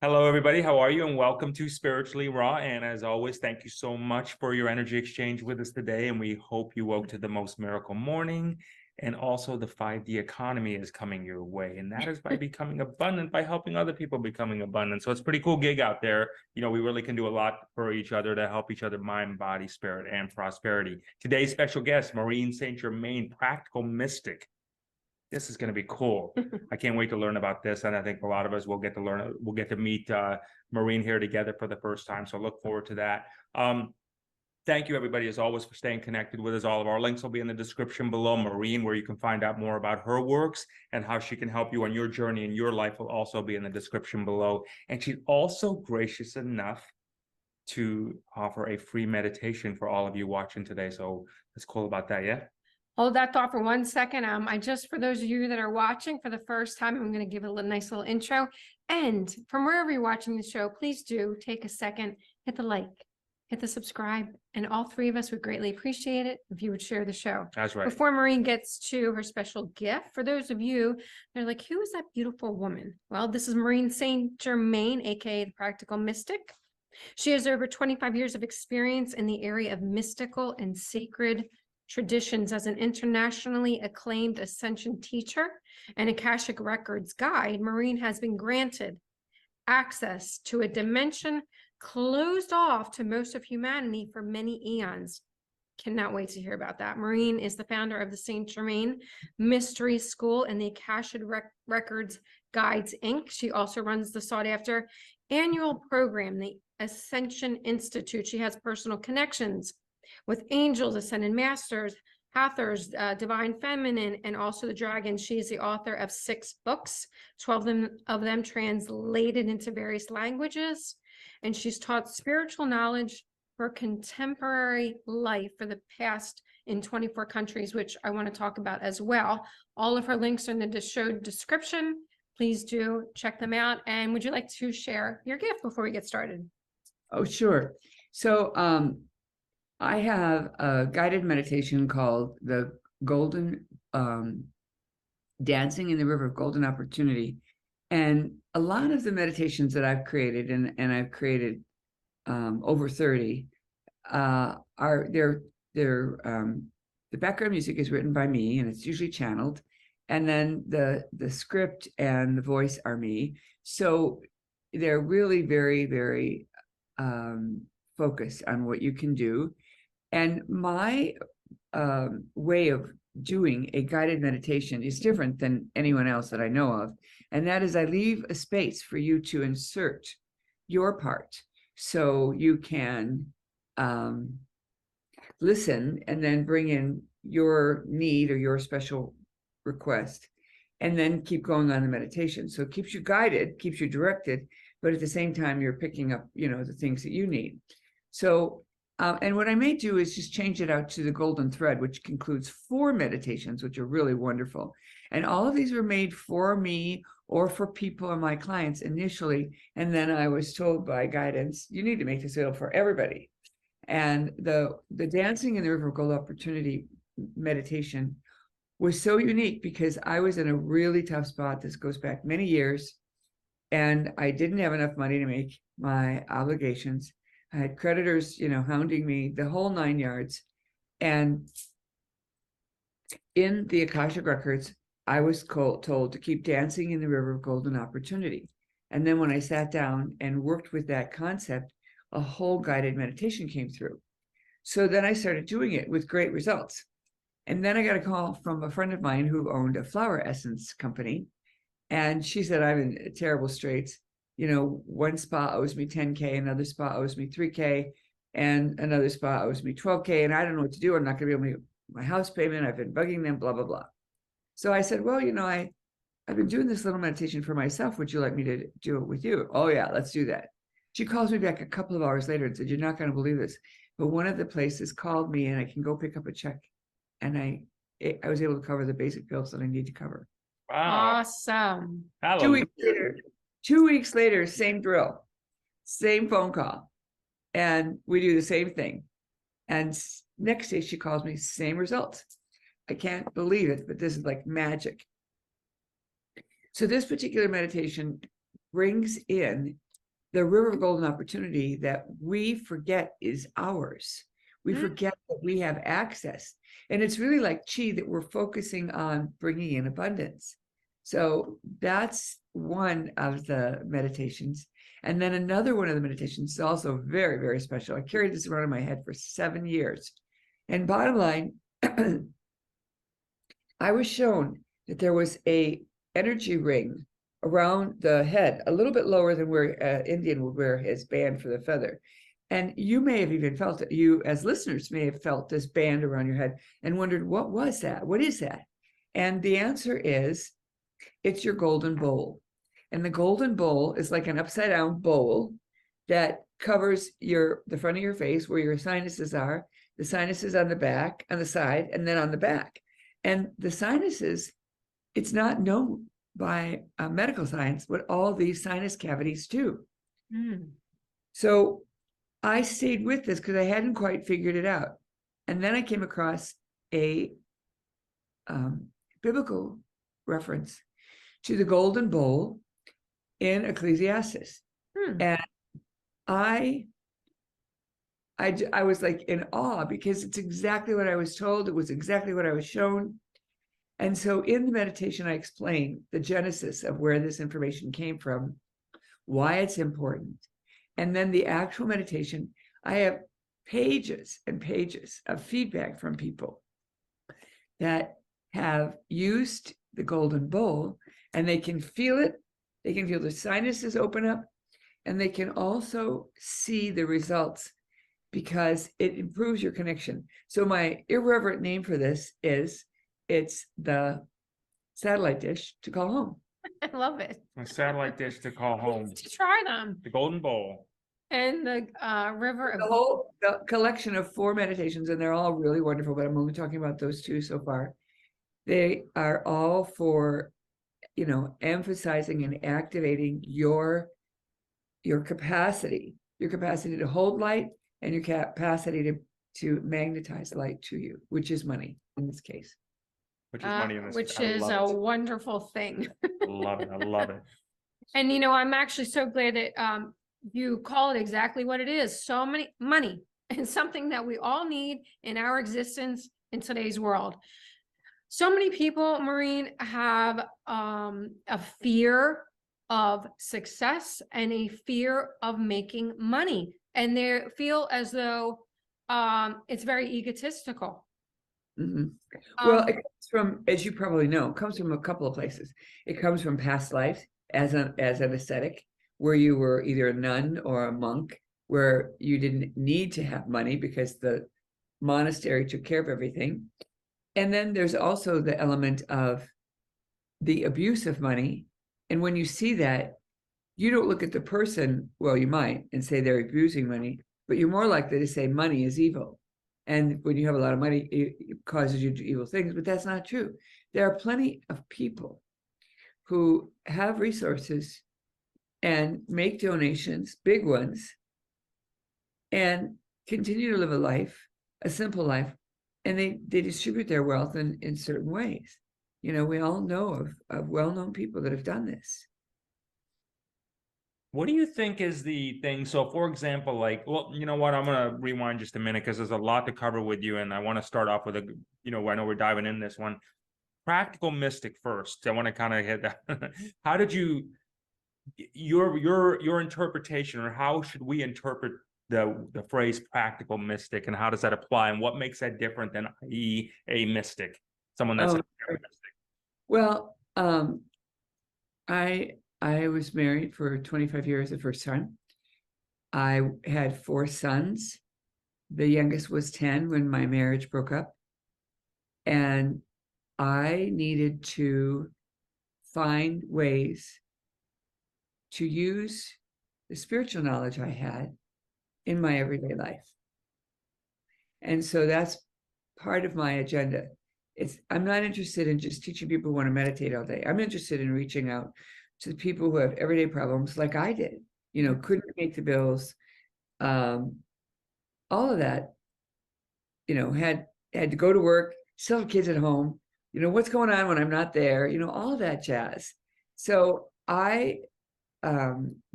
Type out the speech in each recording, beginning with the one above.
Hello, everybody. How are you? And welcome to Spiritually Raw. And as always, thank you so much for your energy exchange with us today. And we hope you woke to the most miracle morning. And also, the 5D economy is coming your way. And that is by becoming abundant, by helping other people becoming abundant. So it's a pretty cool gig out there. You know, we really can do a lot for each other to help each other mind, body, spirit, and prosperity. Today's special guest, Maureen Germain, practical mystic. This is going to be cool. I can't wait to learn about this. And I think a lot of us will get to learn, we'll get to meet Maureen here together for the first time. So look forward to that. Thank you, everybody, as always, for staying connected with us. All of our links will be in the description below. Maureen, where you can find out more about her works and how she can help you on your journey in your life, will also be in the description below. And she's also gracious enough to offer a free meditation for all of you watching today. So that's cool about that, yeah? Hold that thought for 1 second. For those of you that are watching for the first time, I'm going to give a nice little intro. And from wherever you're watching the show, please do take a second, hit the like, hit the subscribe, and all three of us would greatly appreciate it if you would share the show. That's right. Before Maureen gets to her special gift, for those of you, they're like, who is that beautiful woman? Well, this is Maureen St. Germain, aka the Practical Mystic. She has over 25 years of experience in the area of mystical and sacred traditions as an internationally acclaimed Ascension teacher and Akashic Records guide. Maureen has been granted access to a dimension closed off to most of humanity for many eons. Cannot wait to hear about that. Maureen is the founder of the St. Germain Mystery School and the Akashic Records Guides, Inc. She also runs the sought-after annual program, the Ascension Institute. She has personal connections with angels, ascended masters, Hathors, divine feminine, and also the dragon. She is the author of 6 books, 12 of them translated into various languages. And she's taught spiritual knowledge for contemporary life for the past in 24 countries, which I want to talk about as well. All of her links are in the show description. Please do check them out. And would you like to share your gift before we get started? Oh, sure. So, I have a guided meditation called the Golden Dancing in the River of Golden Opportunity. And a lot of the meditations that I've created, and I've created over 30, the background music is written by me, and it's usually channeled. And then the script and the voice are me. So they're really very, very focused on what you can do. And my way of doing a guided meditation is different than anyone else that I know of. And that is, I leave a space for you to insert your part. So you can listen and then bring in your need or your special request, and then keep going on the meditation. So it keeps you guided, keeps you directed, but at the same time, you're picking up, the things that you need. So and what I may do is just change it out to the golden thread, which includes 4 meditations, which are really wonderful. And all of these were made for me or for people or my clients initially. And then I was told by guidance, you need to make this available for everybody. And the Dancing in the River of Gold Opportunity meditation was so unique because I was in a really tough spot. This goes back many years, and I didn't have enough money to make my obligations. I had creditors, hounding me, the whole 9 yards. And in the Akashic Records, I was told to keep dancing in the river of golden opportunity. And then when I sat down and worked with that concept, a whole guided meditation came through. So then I started doing it with great results. And then I got a call from a friend of mine who owned a flower essence company. And she said, I'm in terrible straits. One spa owes me 10K, another spa owes me 3K, and another spa owes me 12K, and I don't know what to do. I'm not going to be able to make my house payment. I've been bugging them, blah, blah, blah. So I said, well, I've been doing this little meditation for myself. Would you like me to do it with you? Oh, yeah, let's do that. She calls me back a couple of hours later and said, you're not going to believe this, but one of the places called me and I can go pick up a check. And I was able to cover the basic bills that I need to cover. Wow. Awesome. 2 weeks later, same drill, same phone call, and we do the same thing. And next day she calls me, same results. I can't believe it, but this is like magic. So this particular meditation brings in the river of golden opportunity that we forget is ours. We Mm. forget that we have access. And it's really like chi that we're focusing on bringing in abundance. So that's one of the meditations. And then another one of the meditations is also very, very special. I carried this around in my head for 7 years. And bottom line, I was shown that there was a energy ring around the head, a little bit lower than where an Indian would wear his band for the feather. And you may have even felt it. You, as listeners, may have felt this band around your head and wondered, what was that? What is that? And the answer is, it's your golden bowl. And the golden bowl is like an upside down bowl that covers the front of your face where your sinuses are, the sinuses on the back, on the side, and then on the back. And the sinuses, it's not known by medical science what all these sinus cavities do. Mm. So I stayed with this because I hadn't quite figured it out. And then I came across a biblical reference to the golden bowl in Ecclesiastes. And I was like in awe because it's exactly what I was told. It was exactly what I was shown. And so in the meditation, I explain the genesis of where this information came from, why it's important. And then the actual meditation, I have pages and pages of feedback from people that have used the golden bowl, and they can feel it. They can feel the sinuses open up, and they can also see the results because it improves your connection. So my irreverent name for this is, it's the satellite dish to call home. I love it. A satellite dish to call home. To try them. The Golden Bowl. And the river of The collection of 4 meditations, and they're all really wonderful, but I'm only talking about those 2 so far. They are all for, emphasizing and activating your capacity to hold light, and your capacity to magnetize light to you, which is money in this case. Which is money in this which case. is a wonderful thing. Love it. I love it. And I'm actually so glad that you call it exactly what it is. So many money, and something that we all need in our existence in today's world. So many people, Maureen, have a fear of success and a fear of making money, and they feel as though it's very egotistical. Mm-hmm. Well, it comes from, as you probably know, it comes from a couple of places. It comes from past lives as an ascetic, where you were either a nun or a monk, where you didn't need to have money because the monastery took care of everything. And then there's also the element of the abuse of money. And when you see that, you don't look at the person, well, you might, and say they're abusing money, but you're more likely to say money is evil. And when you have a lot of money, it causes you to do evil things, but that's not true. There are plenty of people who have resources and make donations, big ones, and continue to live a life, a simple life, and they distribute their wealth in certain ways. We all know of well-known people that have done this. What do you think is the thing? So, for example, well, you know what? I'm going to rewind just a minute because there's a lot to cover with you. And I want to start off with I know we're diving in this one. Practical mystic first. I want to kind of hit that. How did your interpretation, or how should we interpret the phrase practical mystic, and how does that apply? And what makes that different than a mystic? Someone that's a mystic. Well, I was married for 25 years the first time. I had 4 sons. The youngest was 10 when my marriage broke up. And I needed to find ways to use the spiritual knowledge I had in my everyday life. And so that's part of my agenda. I'm not interested in just teaching people who want to meditate all day. I'm interested in reaching out to the people who have everyday problems like I did, couldn't make the bills, all of that, had to go to work, still have kids at home, what's going on when I'm not there, all of that jazz. So I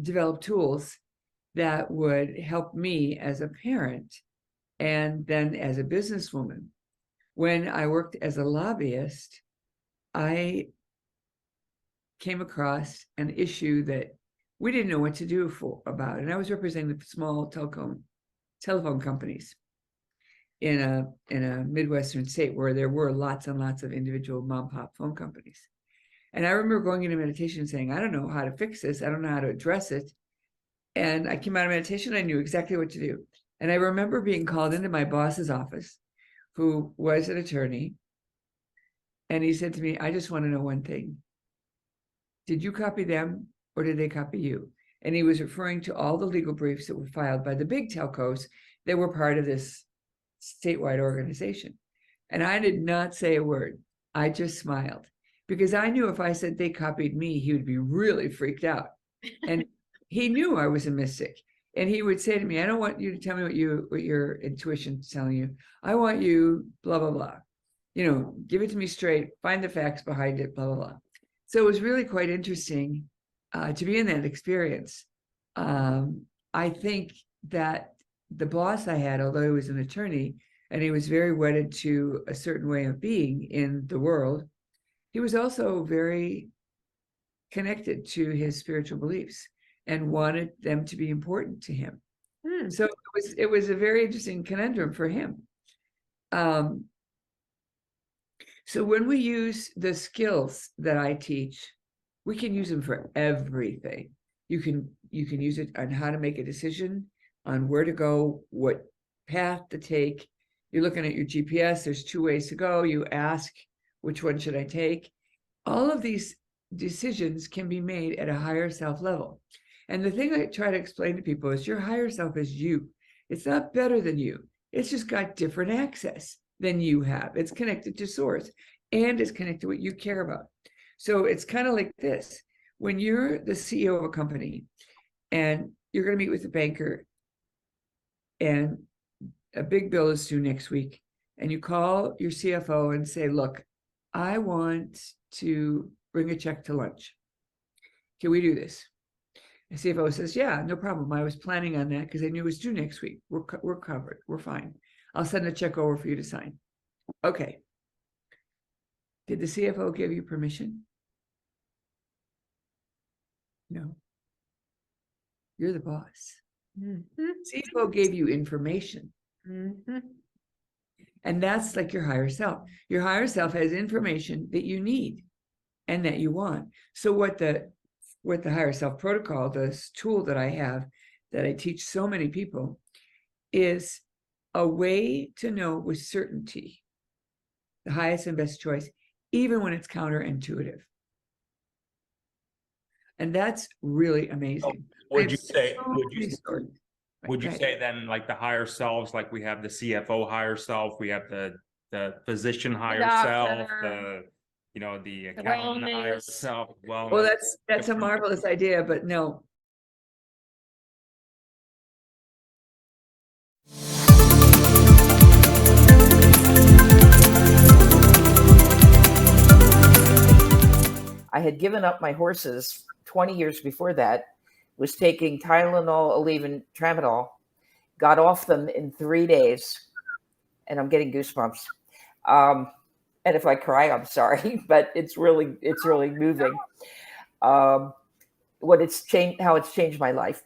developed tools that would help me as a parent and then as a businesswoman. When I worked as a lobbyist, I came across an issue that we didn't know what to do about. And I was representing the small telephone companies in a Midwestern state where there were lots and lots of individual mom pop phone companies. And I remember going into meditation saying, I don't know how to fix this. I don't know how to address it. And I came out of meditation, I knew exactly what to do. And I remember being called into my boss's office, who was an attorney. And he said to me, I just want to know one thing. Did you copy them or did they copy you? And he was referring to all the legal briefs that were filed by the big telcos that were part of this statewide organization. And I did not say a word. I just smiled because I knew if I said they copied me, he would be really freaked out. And he knew I was a mystic. And he would say to me, I don't want you to tell me what your intuition's telling you. I want you blah, blah, blah. You know, give it to me straight, find the facts behind it, blah, blah, blah. So it was really quite interesting to be in that experience. I think that the boss I had, although he was an attorney and he was very wedded to a certain way of being in the world, he was also very connected to his spiritual beliefs and wanted them to be important to him. So it was a very interesting conundrum for him. So when we use the skills that I teach, we can use them for everything. You can use it on how to make a decision, on where to go, what path to take. You're looking at your GPS, there's 2 ways to go. You ask, which one should I take? All of these decisions can be made at a higher self level. And the thing I try to explain to people is your higher self is you. It's not better than you. It's just got different access than you have. It's connected to source and it's connected to what you care about. So it's kind of like this. When you're the CEO of a company and you're going to meet with a banker and a big bill is due next week, and you call your CFO and say, look, I want to bring a check to lunch. Can we do this? The CFO says, yeah, no problem. I was planning on that because I knew it was due next week. We're covered. We're fine. I'll send a check over for you to sign. Okay. Did the CFO give you permission? No. You're the boss. CFO gave you information. And that's like your higher self. Your higher self has information that you need and that you want. So what the higher self protocol, this tool that I have that I teach so many people, is a way to know with certainty the highest and best choice, even when it's counterintuitive. And that's really amazing. Would you say then, like the higher selves, like we have the CFO higher self, we have the physician higher self, the accountant higher self, well, that's a marvelous idea, but no. I had given up my horses 20 years before that, was taking Tylenol, Aleve, and Tramadol, got off them in 3 days, and I'm getting goosebumps. And if I cry, I'm sorry, but it's really moving. How it's changed my life.